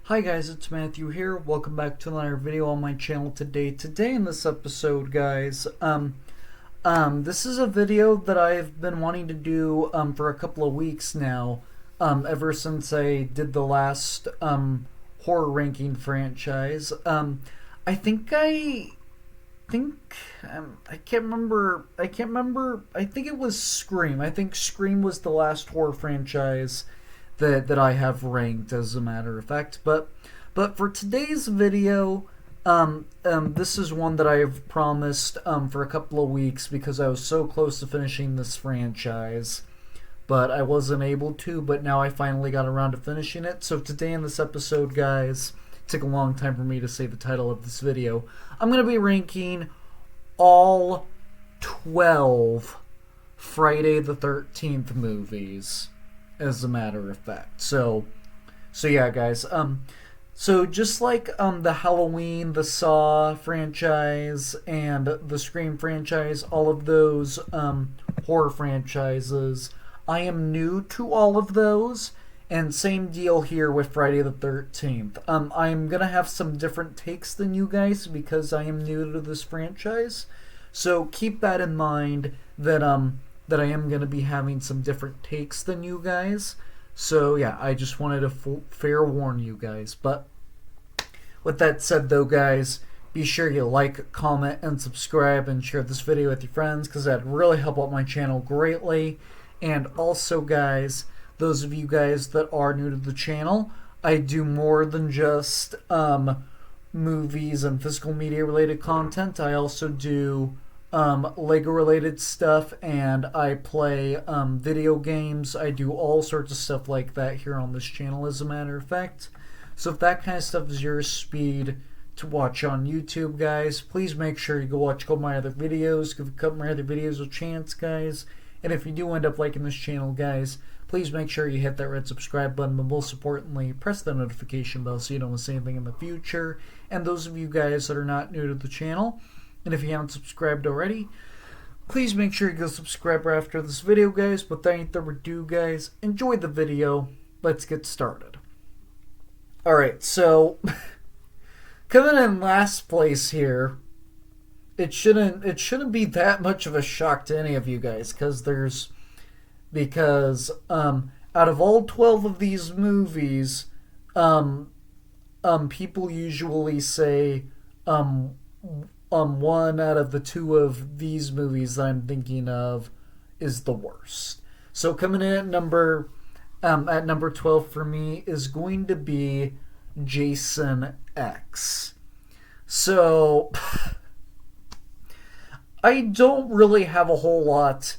Hi guys, it's Matthew here. Welcome back to another video on my channel today. Today in this episode, guys, this is a video that I've been wanting to do for a couple of weeks now. Ever since I did the last horror ranking franchise. I think I can't remember. I think it was Scream. I think Scream was the last horror franchise that I have ranked, as a matter of fact. But for today's video, this is one that I've promised for a couple of weeks because I was so close to finishing this franchise, but I wasn't able to. But now I finally got around to finishing it. So today in this episode, guys, it took a long time for me to say the title of this video. I'm gonna be ranking all 12 Friday the 13th movies, as a matter of fact. So yeah, guys. So just like the Halloween, the Saw franchise, and the Scream franchise, all of those horror franchises, I am new to all of those. And same deal here with Friday the 13th. I'm gonna have some different takes than you guys because I am new to this franchise. So keep that in mind that I am going to be having some different takes than you guys. So yeah, I just wanted to fair warn you guys. But with that said though, guys, be sure you like, comment, and subscribe and share this video with your friends because that'd really help out my channel greatly. And also, guys, those of you guys that are new to the channel, I do more than just movies and physical media related content. I also do Lego related stuff, and I play video games. I do all sorts of stuff like that here on this channel, as a matter of fact. So if that kind of stuff is your speed to watch on YouTube, guys, please make sure you go watch a couple of my other videos. Give a couple of my other videos a chance, guys. And if you do end up liking this channel, guys, please make sure you hit that red subscribe button, but most importantly, press the notification bell so you don't miss anything in the future. And those of you guys that are not new to the channel, and if you haven't subscribed already, please make sure you go subscribe right after this video, guys. But without any further ado, guys, enjoy the video. Let's get started. Alright, so coming in last place here, it shouldn't be that much of a shock to any of you guys, because out of all 12 of these movies, people usually say one out of the two of these movies that I'm thinking of is the worst. So coming in at number 12 for me is going to be Jason X. So I don't really have a whole lot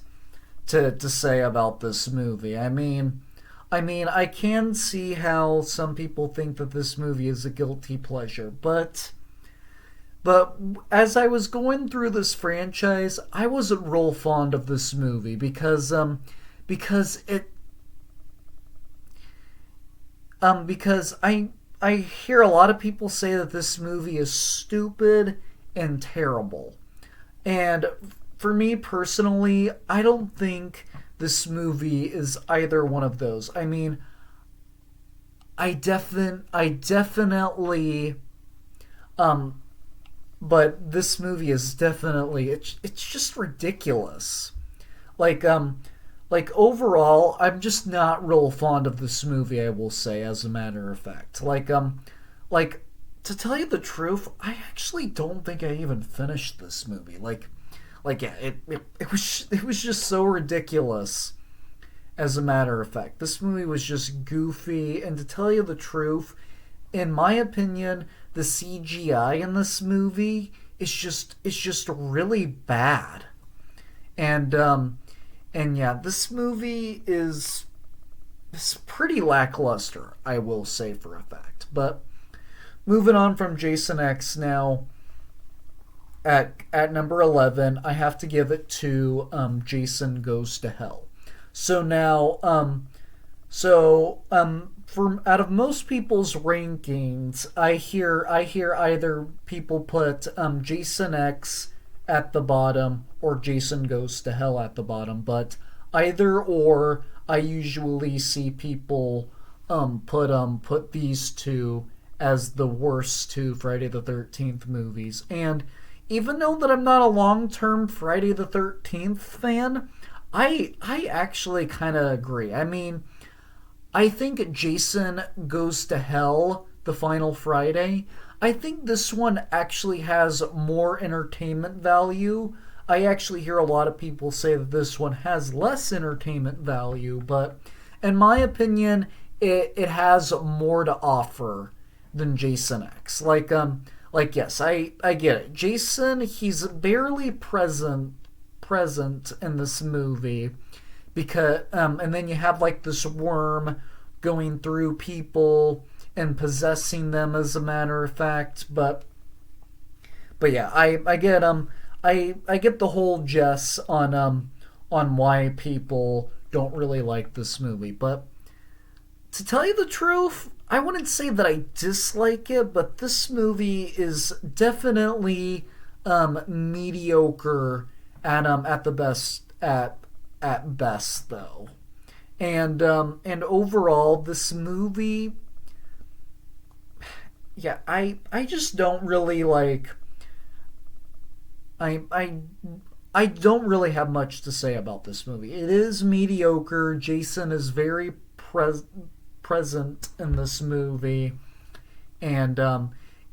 to say about this movie. I mean, I can see how some people think that this movie is a guilty pleasure, but as I was going through this franchise, I wasn't real fond of this movie because I hear a lot of people say that this movie is stupid and terrible. And for me personally, I don't think this movie is either one of those. I mean, I definitely but this movie is definitely it's just ridiculous. Like overall, I'm just not real fond of this movie, I will say, as a matter of fact. Like to tell you the truth, I actually don't think I even finished this movie. Yeah, it was just so ridiculous, as a matter of fact. This movie was just goofy, and to tell you the truth, in my opinion, the CGI in this movie is just really bad. And yeah, this movie is pretty lackluster, I will say for a fact. But moving on from Jason X now, at number 11, I have to give it to Jason Goes to Hell. So now, from out of most people's rankings, I hear either people put Jason X at the bottom or Jason Goes to Hell at the bottom, but either or, I usually see people put these two as the worst two Friday the 13th movies. And even though that I'm not a long-term Friday the 13th fan, I actually kind of agree. I mean, I think Jason Goes to Hell, the final Friday, I think this one actually has more entertainment value. I actually hear a lot of people say that this one has less entertainment value, but in my opinion, it has more to offer than Jason X. Like yes, I get it. Jason, he's barely present in this movie because and then you have like this worm going through people and possessing them, as a matter of fact. But yeah, I get I get the whole Jess on why people don't really like this movie. But to tell you the truth, I wouldn't say that I dislike it, but this movie is definitely mediocre at the best at best though. And overall this movie, yeah, I just don't really like I don't really have much to say about this movie. It is mediocre. Jason is very present in this movie, and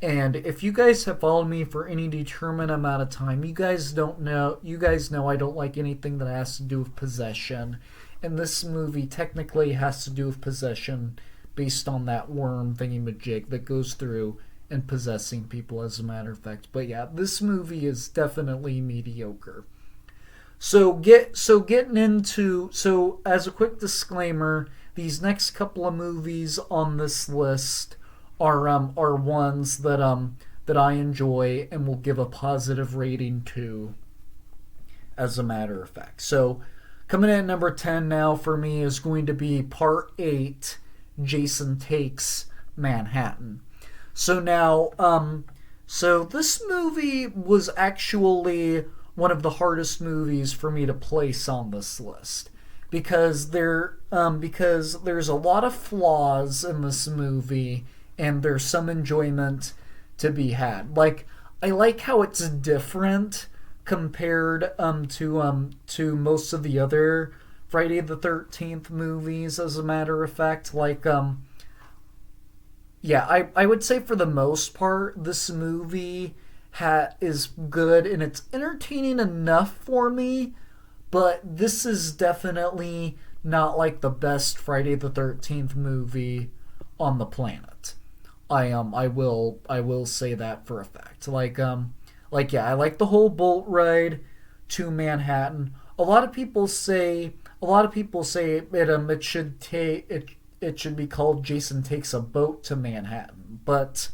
if you guys have followed me for any determined amount of time, you guys know I don't like anything that has to do with possession, and this movie technically has to do with possession based on that worm thingy-majig that goes through and possessing people, as a matter of fact. But yeah, this movie is definitely mediocre. So as a quick disclaimer, these next couple of movies on this list are ones that I enjoy and will give a positive rating to, as a matter of fact. So coming in at number 10 now for me is going to be Part 8, Jason Takes Manhattan. So now, so this movie was actually one of the hardest movies for me to place on this list because there's a lot of flaws in this movie and there's some enjoyment to be had. Like, I like how it's different compared to most of the other Friday the 13th movies, as a matter of fact. Like, yeah, I would say for the most part, this movie is good and it's entertaining enough for me, but this is definitely not like the best Friday the 13th movie on the planet. I will say that for a fact. Like yeah, I like the whole boat ride to Manhattan. A lot of people say it should be called Jason Takes a Boat to Manhattan. But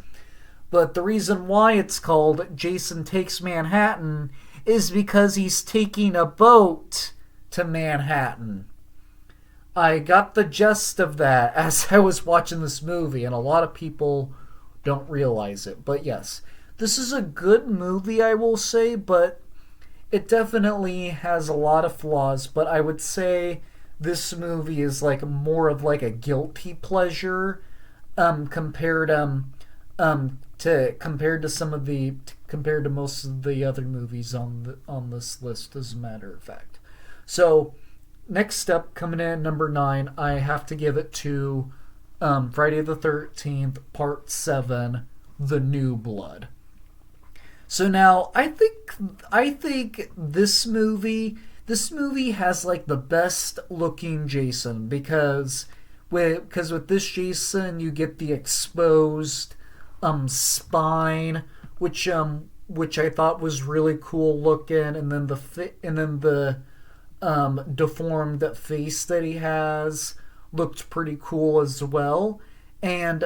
the reason why it's called Jason Takes Manhattan is because he's taking a boat to Manhattan. I got the gist of that as I was watching this movie, and a lot of people don't realize it. But yes, this is a good movie, I will say, but it definitely has a lot of flaws. But I would say this movie is like more of like a guilty pleasure compared to most of the other movies on this list, as a matter of fact. So next up, coming in at number 9, I have to give it to Friday the 13th Part 7, The New Blood. So now I think this movie has like the best looking Jason because with this Jason you get the exposed spine, which I thought was really cool looking, and then the deformed face that he has looked pretty cool as well. And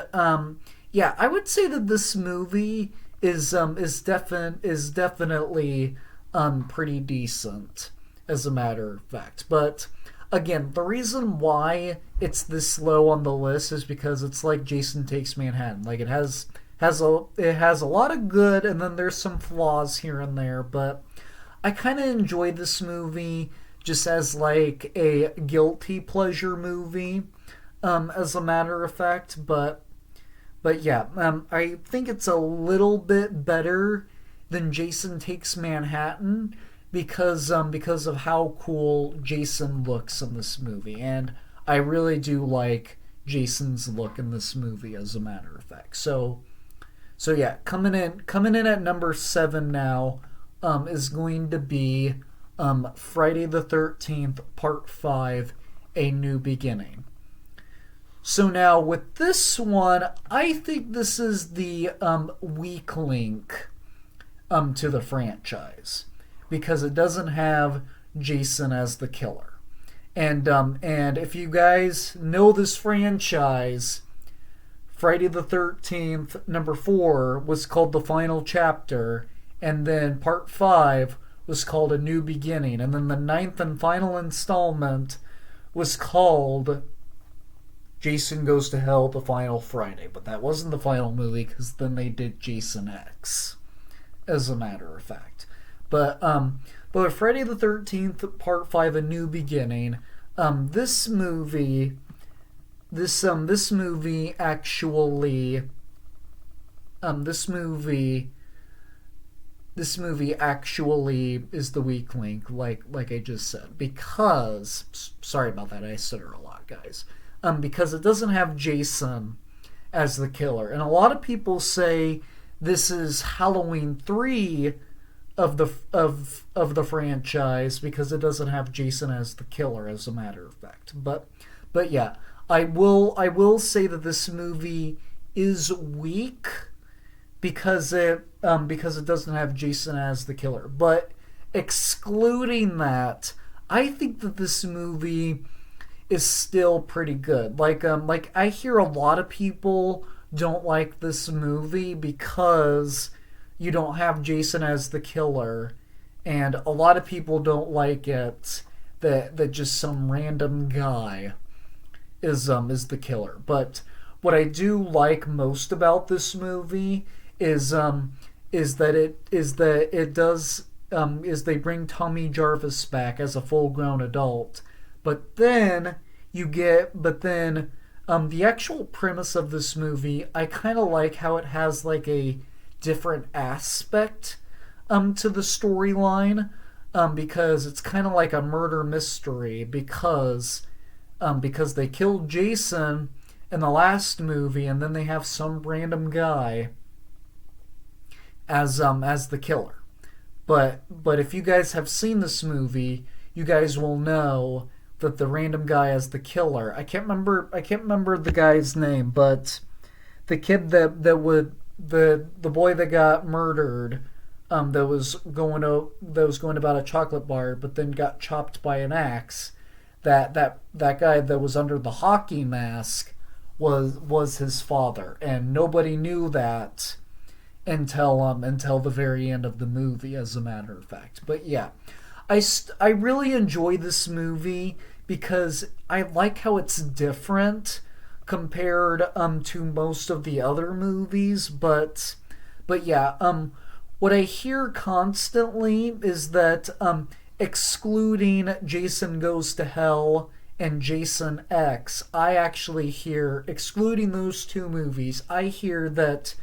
yeah, I would say that this movie is definitely pretty decent, as a matter of fact. But again, the reason why it's this low on the list is because it's like Jason Takes Manhattan. Like, it has a lot of good, and then there's some flaws here and there. But I kind of enjoy this movie just as like a guilty pleasure movie, as a matter of fact. But but yeah, I think it's a little bit better than Jason Takes Manhattan because of how cool Jason looks in this movie, and I really do like Jason's look in this movie, as a matter of fact. So yeah, coming in at number 7 now, is going to be Friday the 13th, Part 5, A New Beginning. So now with this one, I think this is the weak link to the franchise because it doesn't have Jason as the killer. And if you guys know this franchise, Friday the 13th, number 4, was called The Final Chapter, and then Part 5 was called A New Beginning, and then the 9th and final installment was called Jason Goes to Hell, The Final Friday. But that wasn't the final movie, because then they did Jason X, as a matter of fact. But Friday the 13th, Part 5, A New Beginning, this movie actually is the weak link, like I just said, because sorry about that, I stutter a lot, guys. Because it doesn't have Jason as the killer, and a lot of people say this is Halloween 3 of the franchise because it doesn't have Jason as the killer, as a matter of fact. But yeah, I will say that this movie is weak because it doesn't have Jason as the killer. But excluding that, I think that this movie is still pretty good. Like I hear a lot of people don't like this movie because you don't have Jason as the killer, and a lot of people don't like it that just some random guy is the killer. But what I do like most about this movie is they bring Tommy Jarvis back as a full-grown adult, but then the actual premise of this movie, I kind of like how it has like a different aspect to the storyline, because it's kind of like a murder mystery because they killed Jason in the last movie, and then they have some random guy as the killer. But if you guys have seen this movie, you guys will know that the random guy as the killer, I can't remember the guy's name, but the kid that would the boy that got murdered, that was going about a chocolate bar, but then got chopped by an axe. That guy that was under the hockey mask was his father, and nobody knew that until the very end of the movie, as a matter of fact. But yeah, I really enjoy this movie because I like how it's different compared to most of the other movies. But yeah, what I hear constantly is that excluding Jason Goes to Hell and Jason X, I actually hear, excluding those two movies, I hear that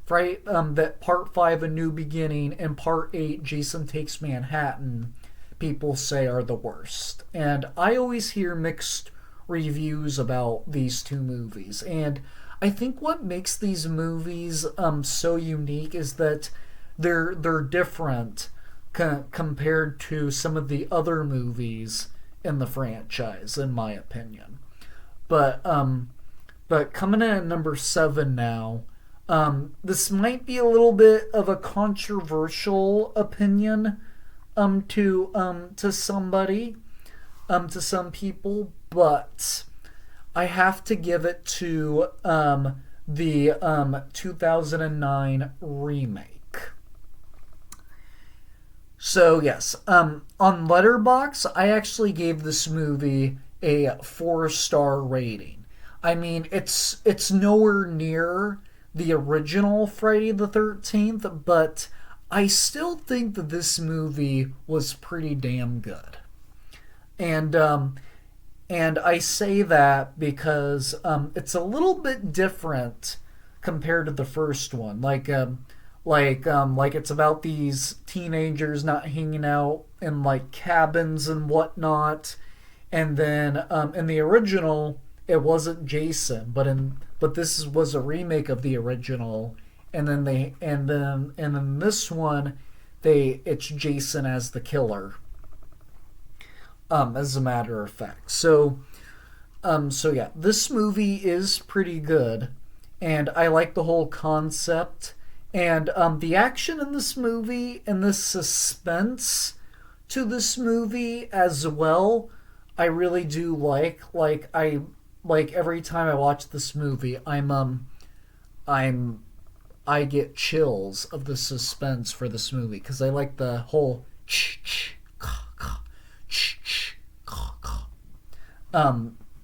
that Part 5, A New Beginning, and Part 8, Jason Takes Manhattan, people say are the worst. And I always hear mixed reviews about these two movies. And I think what makes these movies so unique is that they're different compared to some of the other movies in the franchise, in my opinion. But coming in at number 7 now, this might be a little bit of a controversial opinion to somebody, to some people, but I have to give it to the 2009 remake. So yes, on Letterboxd, I actually gave this movie a 4-star rating. I mean, it's nowhere near the original Friday the 13th, but I still think that this movie was pretty damn good. And I say that because it's a little bit different compared to the first one. Like it's about these teenagers not hanging out in like cabins and whatnot, and then in the original it wasn't Jason, but this was a remake of the original, and then this one it's Jason as the killer. As a matter of fact, so yeah, this movie is pretty good, and I like the whole concept. And the action in this movie and the suspense to this movie as well, I really do like. Like every time I watch this movie, I get chills of the suspense for this movie because I like the whole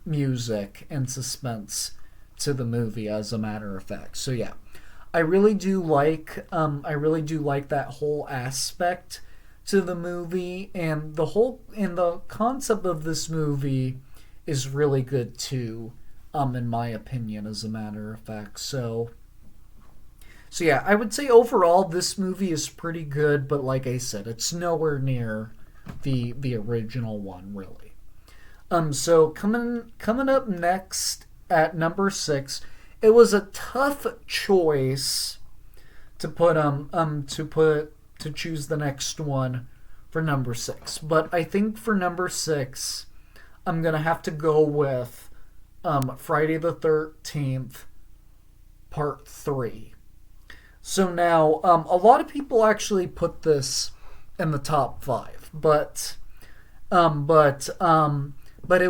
music and suspense to the movie, as a matter of fact. So yeah. I really do like that whole aspect to the movie, and the concept of this movie is really good too, in my opinion, as a matter of fact. So yeah, I would say overall this movie is pretty good, but like I said, it's nowhere near the original one, really. So coming up next at number 6. It was a tough choice to choose the next one for number 6. But I think for number 6, I'm gonna have to go with Friday the 13th, Part 3. So now, a lot of people actually put this in the top 5, but it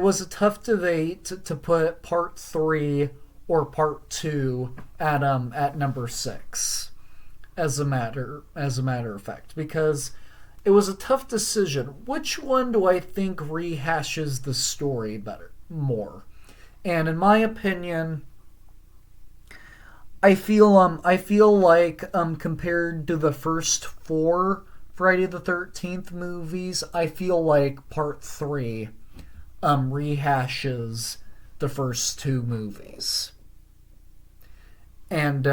was a tough debate to put Part 3 or Part 2 at number 6, as a matter of fact, because it was a tough decision. Which one do I think rehashes the story more? And in my opinion, I feel like compared to the first 4 Friday the 13th movies, I feel like Part 3 rehashes the first 2 movies. And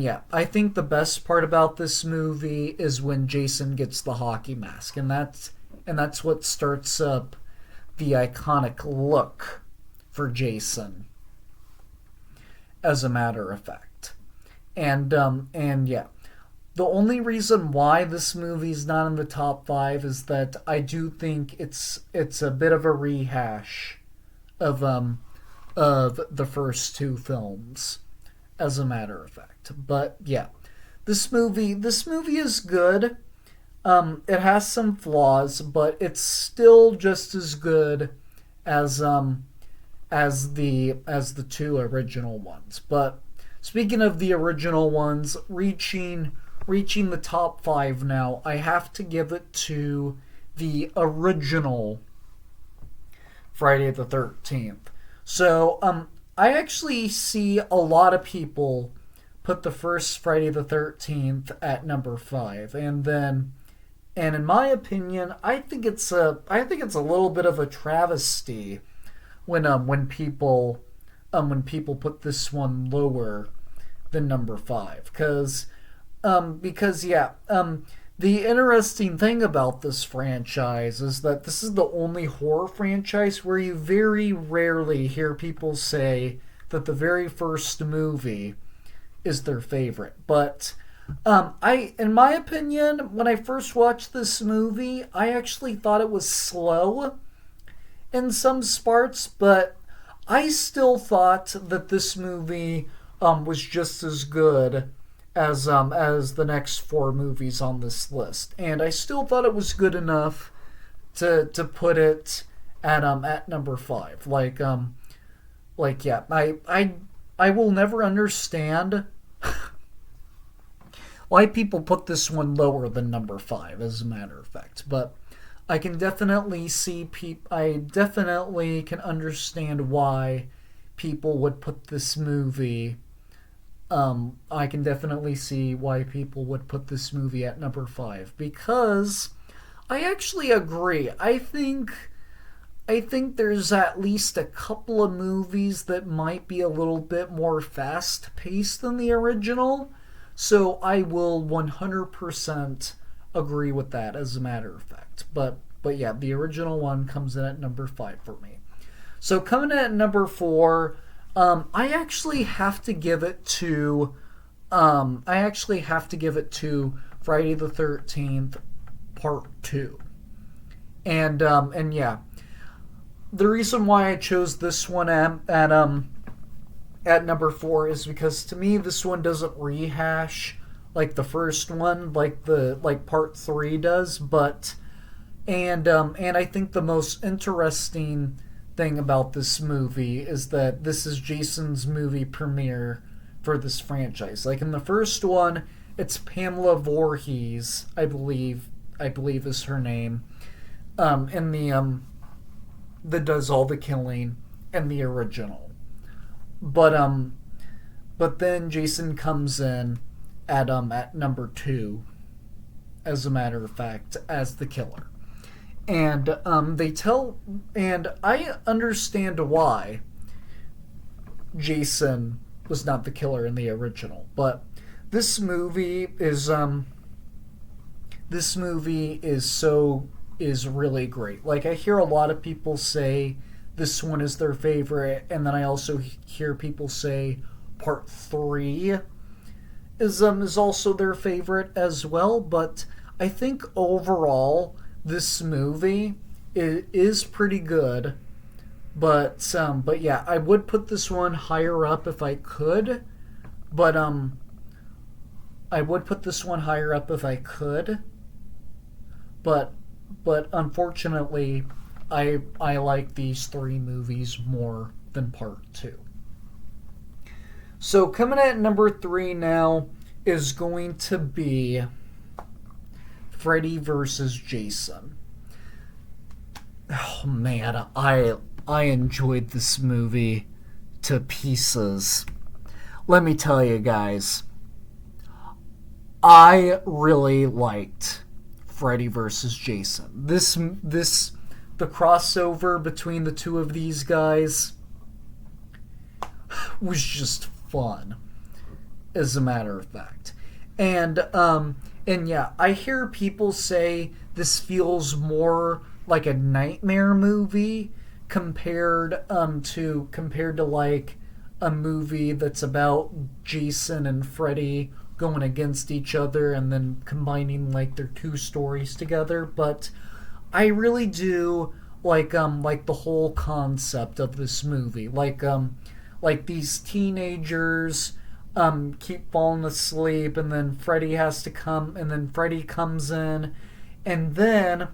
yeah, I think the best part about this movie is when Jason gets the hockey mask, and that's what starts up the iconic look for Jason, as a matter of fact. And yeah, the only reason why this movie's not in the top 5 is that I do think it's a bit of a rehash of the first 2 films, as a matter of fact. But yeah, this movie is good. It has some flaws, but it's still just as good as the 2 original ones. But speaking of the original ones, reaching the top 5 now, I have to give it to the original Friday the 13th. So I actually see a lot of people put the first Friday the 13th at number 5, and in my opinion, I think it's a little bit of a travesty when people put this one lower than number 5, because yeah, the interesting thing about this franchise is that this is the only horror franchise where you very rarely hear people say that the very first movie is their favorite. But in my opinion, when I first watched this movie, I actually thought it was slow in some parts, but I still thought that this movie was just as good as the next 4 movies on this list, and I still thought it was good enough to put it at number 5. Yeah, I will never understand why people put this one lower than number 5, as a matter of fact, but I can definitely I definitely can understand why people would put this movie. I can definitely see why people would put this movie at number 5, because I actually agree. I think I think there's at least a couple of movies that might be a little bit more fast paced than the original. So I will 100% agree with that as a matter of fact. But yeah, the original one comes in at number 5 for me. So coming in at number 4, I actually have to give it to Friday the 13th Part 2. And yeah, the reason why I chose this one at number 4 is because to me this one doesn't rehash like the first one, like Part 3 does, but and I think the most interesting thing about this movie is that this is Jason's movie premiere for this franchise. Like in the first one, it's Pamela Voorhees, I believe is her name, in the that does all the killing in the original. But then Jason comes in at number 2, as a matter of fact, as the killer. And and I understand why Jason was not the killer in the original, but this movie is really great. Like, I hear a lot of people say this one is their favorite, and then I also hear people say Part 3 is also their favorite as well. But I think overall this movie is pretty good. But yeah, I would put this one higher up if I could. But I would put this one higher up if I could. But unfortunately, I like these 3 movies more than Part 2. So coming at number 3 now is going to be Freddy vs. Jason. Oh man, I enjoyed this movie to pieces. Let me tell you guys, I really liked Freddy vs. Jason. The crossover between the two of these guys was just fun, as a matter of fact. And yeah, I hear people say this feels more like a nightmare movie compared to like a movie that's about Jason and Freddy going against each other and then combining like their 2 stories together. But I really do like the whole concept of this movie. Like these teenagers keep falling asleep, and then Freddy has to come, and then Freddy comes in, and then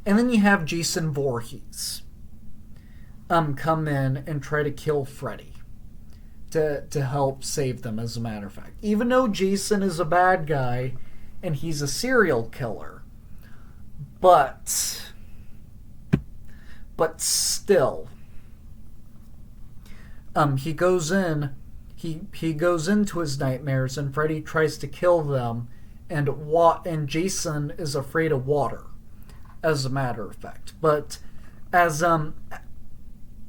you have Jason Voorhees come in and try to kill Freddy to help save them, as a matter of fact. Even though Jason is a bad guy and he's a serial killer, but still, he goes into his nightmares, and Freddy tries to kill them, and Jason is afraid of water, as a matter of fact. But as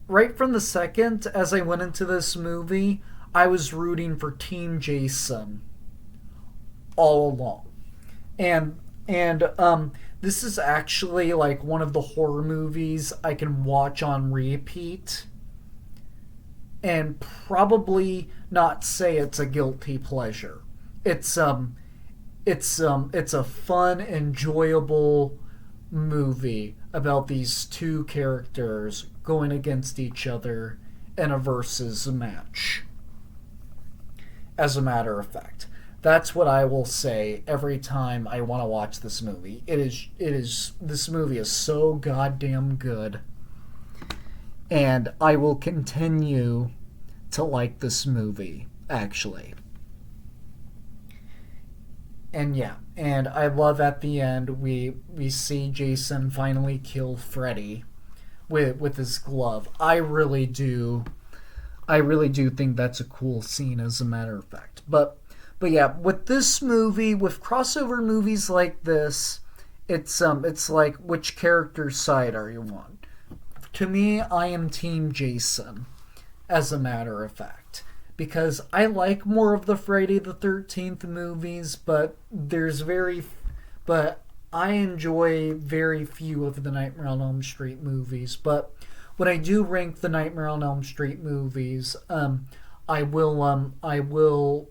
right from the second as I went into this movie, I was rooting for Team Jason all along. And this is actually like one of the horror movies I can watch on repeat and probably not say it's a guilty pleasure. It's a fun, enjoyable movie about these 2 characters going against each other in a versus match. As a matter of fact, that's what I will say every time I want to watch this movie. This movie is so goddamn good, and I will continue to like this movie, actually. And yeah, and I love at the end we see Jason finally kill Freddy with his glove. I really do think that's a cool scene, as a matter of fact. But yeah, with this movie, with crossover movies like this, it's like, which character's side are you on? To me, I am Team Jason, as a matter of fact, because I like more of the Friday the 13th movies, but but I enjoy very few of the Nightmare on Elm Street movies. But when I do rank the Nightmare on Elm Street movies, I will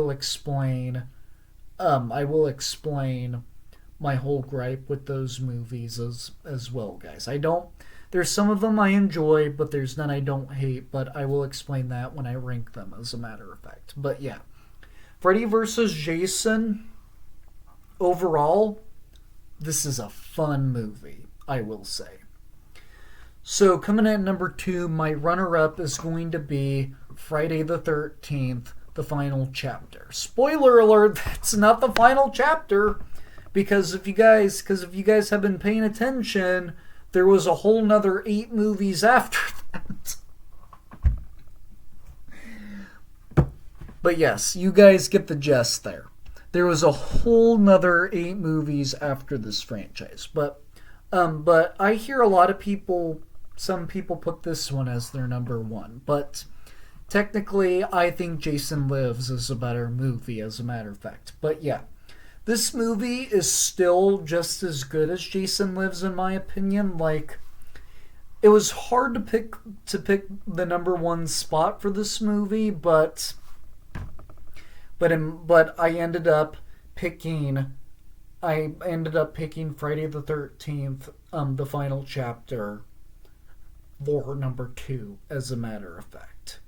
explain I will explain my whole gripe with those movies as well, guys. I don't. There's some of them I enjoy, but there's none I don't hate. But I will explain that when I rank them, as a matter of fact. But yeah, Freddy vs. Jason. Overall, this is a fun movie, I will say. So coming in at number 2, my runner-up is going to be Friday the 13th, the final chapter. Spoiler alert, that's not the final chapter. Because if you guys have been paying attention, there was a whole nother 8 movies after that. But yes, you guys get the gist there. There was a whole nother 8 movies after this franchise. But I hear a lot of people, some people put this one as their number 1. But technically, I think Jason Lives is a better movie, as a matter of fact. But yeah. This movie is still just as good as Jason Lives, in my opinion. Like, it was hard to pick the number 1 spot for this movie, but I ended up picking Friday the 13th, the final chapter, for number 2, as a matter of fact.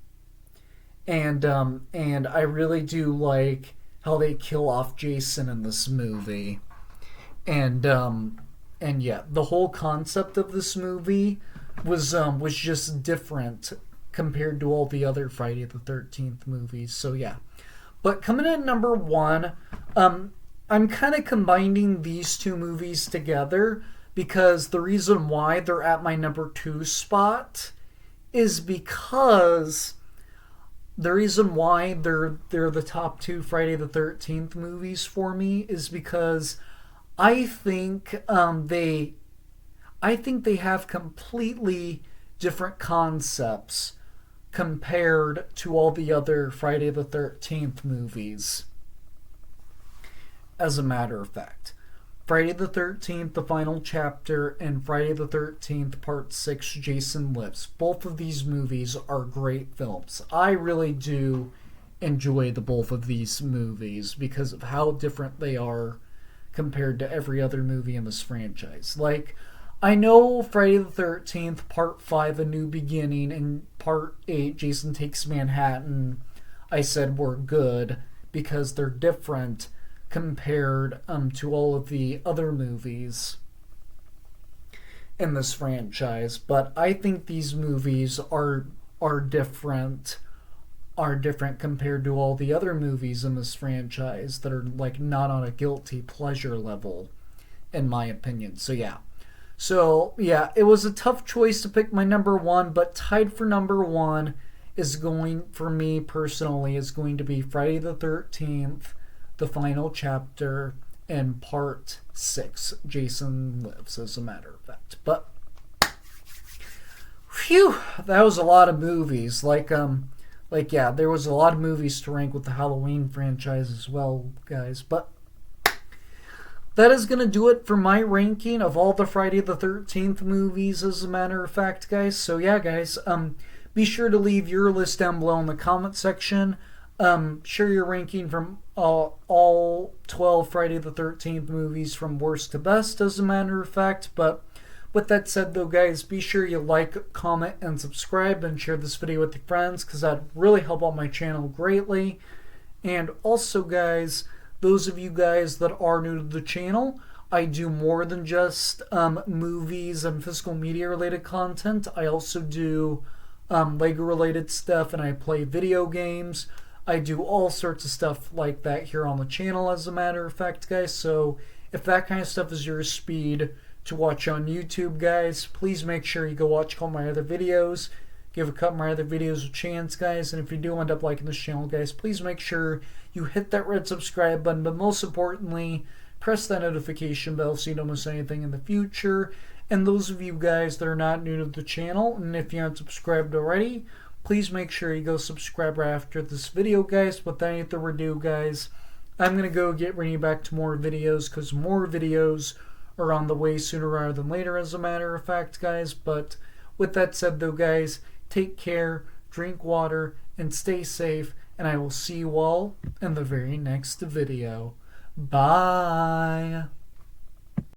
And I really do like how they kill off Jason in this movie. And yeah, the whole concept of this movie was just different compared to all the other Friday the 13th movies. So yeah. But coming in at number 1, I'm kind of combining these 2 movies together, because the reason why they're at my number 2 spot is because the reason why they're the top 2 Friday the 13th movies for me is because I think they have completely different concepts compared to all the other Friday the 13th movies. As a matter of fact, Friday the 13th, the final chapter, and Friday the 13th, part 6, Jason Lives. Both of these movies are great films. I really do enjoy both of these movies because of how different they are compared to every other movie in this franchise. Like, I know Friday the 13th, part 5, A New Beginning, and part 8, Jason Takes Manhattan, I said were good because they're different compared to all of the other movies in this franchise. But I think these movies are different compared to all the other movies in this franchise that are like not on a guilty pleasure level, in my opinion. So yeah, it was a tough choice to pick my number 1, but tied for number 1 is going, for me personally, is going to be Friday the 13th, the final chapter, and part 6, Jason Lives, as a matter of fact. But phew, that was a lot of movies. Yeah, there was a lot of movies to rank with the Halloween franchise as well, guys. But that is going to do it for my ranking of all the Friday the 13th movies, as a matter of fact, guys. So yeah, guys, be sure to leave your list down below in the comment section. Share your ranking from all 12 Friday the 13th movies from worst to best, as a matter of fact. But with that said, though, guys, be sure you like, comment, and subscribe, and share this video with your friends, because that'd really help out my channel greatly. And also, guys, those of you guys that are new to the channel, I do more than just movies and physical media related content. I also do Lego related stuff, and I play video games. I do all sorts of stuff like that here on the channel, as a matter of fact, guys. So if that kind of stuff is your speed to watch on YouTube, guys, please make sure you go watch all my other videos. Give a couple of my other videos a chance, guys. And if you do end up liking this channel, guys, please make sure you hit that red subscribe button. But most importantly, press that notification bell so you don't miss anything in the future. And those of you guys that are not new to the channel, and if you haven't subscribed already, please make sure you go subscribe right after this video, guys. Without any further ado, guys, I'm going to go get ready back to more videos, because more videos are on the way sooner rather than later, as a matter of fact, guys. But with that said, though, guys, take care, drink water, and stay safe, and I will see you all in the very next video. Bye!